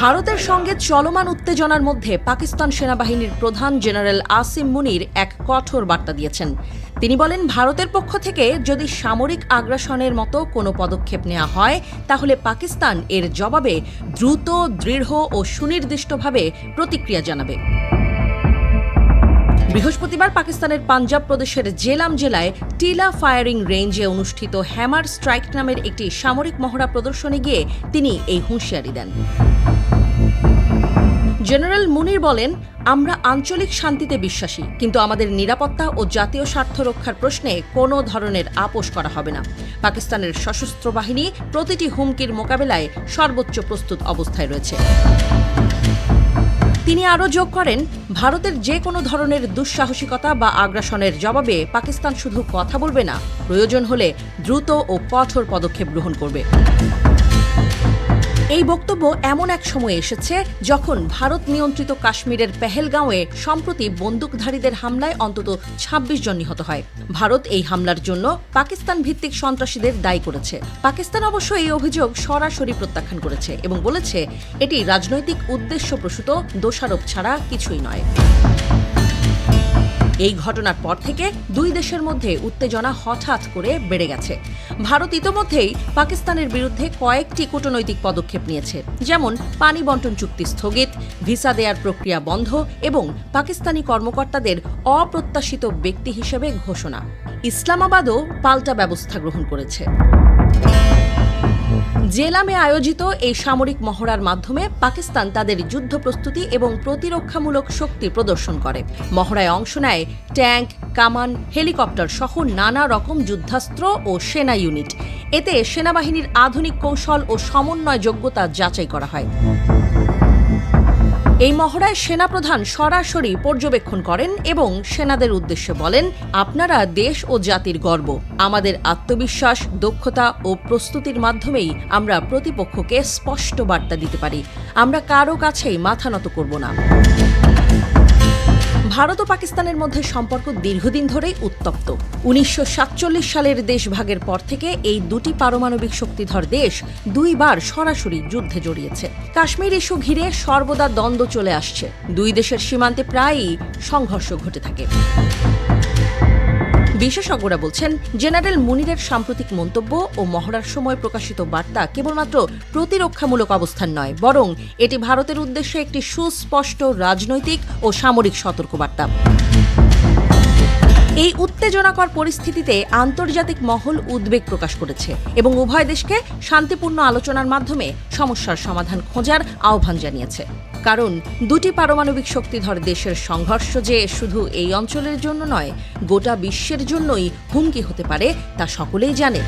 ভারতের সঙ্গে চলমান উত্তেজনার মধ্যে পাকিস্তান সেনাবাহিনীর প্রধান জেনারেল আসিম মুনির এক কঠোর বার্তা দিয়েছেন। তিনি বলেন, ভারতের পক্ষ থেকে যদি সামরিক আগ্রাসনের মতো কোনো পদক্ষেপ নেওয়া হয় তাহলে পাকিস্তান এর জবাবে দ্রুত, দৃঢ় ও সুনির্দিষ্টভাবে প্রতিক্রিয়া জানাবে। বৃহস্পতিবার পাকিস্তানের পাঞ্জাব প্রদেশের জেলাম জেলায় টিলা ফায়ারিং রেঞ্জে অনুষ্ঠিত হ্যামার স্ট্রাইক নামের একটি সামরিক মহড়া প্রদর্শনে গিয়ে তিনি এই হুঁশিয়ারি দেন। জেনারেল মুনির বলেন, আমরা আঞ্চলিক শান্তিতে বিশ্বাসী, কিন্তু আমাদের নিরাপত্তা ও জাতীয় স্বার্থ রক্ষার প্রশ্নে কোনো ধরনের আপোষ করা হবে না। পাকিস্তানের সশস্ত্র বাহিনী প্রতিটি হুমকির মোকাবেলায় সর্বোচ্চ প্রস্তুত অবস্থায় রয়েছে। তিনি আরও যোগ করেন, ভারতের যে কোনো ধরনের দুঃসাহসিকতা বা আগ্রাসনের জবাবে পাকিস্তান শুধু কথা বলবে না, প্রয়োজন হলে দ্রুত ও কঠোর পদক্ষেপ গ্রহণ করবে। এই বক্তব্য এমন এক সময়ে এসেছে যখন ভারত নিয়ন্ত্রিত কাশ্মীরের পেহেলগাঁওয়ে সম্প্রতি বন্দুকধারীদের হামলায় অন্তত ২৬ জন নিহত হয়। ভারত এই হামলার জন্য পাকিস্তান ভিত্তিক সন্ত্রাসীদের দায়ী করেছে। পাকিস্তান অবশ্য এই অভিযোগ সরাসরি প্রত্যাখ্যান করেছে এবং বলেছে এটি রাজনৈতিক উদ্দেশ্যপ্রসূত দোষারোপ ছাড়া কিছুই নয়। এই ঘটনার পর থেকে দুই দেশের মধ্যে উত্তেজনা হঠাৎ করে বেড়ে গেছে। ভারত ইতোমধ্যেই পাকিস্তানের বিরুদ্ধে কয়েকটি কূটনৈতিক পদক্ষেপ নিয়েছে, যেমন পানি বণ্টন চুক্তি স্থগিত, ভিসা দেওয়ার প্রক্রিয়া বন্ধ এবং পাকিস্তানি কর্মকর্তাদের অপ্রত্যাশিত ব্যক্তি হিসেবে ঘোষণা। ইসলামাবাদও পাল্টা ব্যবস্থা গ্রহণ করেছে। জেলামে আয়োজিত এই সামরিক মহড়ার মাধ্যমে পাকিস্তান তাদের যুদ্ধ প্রস্তুতি এবং প্রতিরক্ষামূলক শক্তি প্রদর্শন করে। মহড়ায় অংশ নেয় ট্যাঙ্ক, কামান, হেলিকপ্টার সহ নানা রকম যুদ্ধাস্ত্র ও সেনা ইউনিট। এতে সেনাবাহিনীর আধুনিক কৌশল ও সমন্বয় যোগ্যতা যাচাই করা হয়। এই মহড়ায় সেনাপ্রধান সরাসরি পর্যবেক্ষণ করেন এবং সেনাদের উদ্দেশ্যে বলেন, আপনারা দেশ ও জাতির গর্ব। আমাদের আত্মবিশ্বাস, দক্ষতা ও প্রস্তুতির মাধ্যমেই আমরা প্রতিপক্ষকে স্পষ্ট বার্তা দিতে পারি, আমরা কারো কাছেই মাথা নত করব না। ভারত ও পাকিস্তানের মধ্যে সম্পর্ক দীর্ঘদিন ধরেই উত্তপ্ত। ১৯৪৭ সালের দেশভাগের পর থেকে এই দুটি পারমাণবিক শক্তিধর দেশ দুইবার সরাসরি যুদ্ধে জড়িয়েছে। কাশ্মীর ইস্যু ঘিরে সর্বদা দ্বন্দ্ব চলে আসছে। দুই দেশের সীমান্তে প্রায়ই সংঘর্ষ ঘটে থাকে। বিশেষজ্ঞরা বলছেন, জেনারেল মুনিরের সাম্প্রতিক মন্তব্য ও মহড়ার সময় প্রকাশিত বার্তা কেবলমাত্র প্রতিরক্ষামূলক অবস্থান নয়, বরং এটি ভারতের উদ্দেশ্যে একটি সুস্পষ্ট রাজনৈতিক ও সামরিক সতর্কবার্তা। এই উত্তেজনাকর পরিস্থিতিতে আন্তর্জাতিক মহল উদ্বেগ প্রকাশ করেছে এবং উভয় দেশকে শান্তিপূর্ণ আলোচনার মাধ্যমে সমস্যার সমাধান খোঁজার আহ্বান জানিয়েছে। কারণ দুটি পারমাণবিক শক্তিধর দেশের সংঘর্ষ যে শুধু এই অঞ্চলের জন্য নয়, গোটা বিশ্বের জন্যই হুমকি হতে পারে তা সকলেই জানে।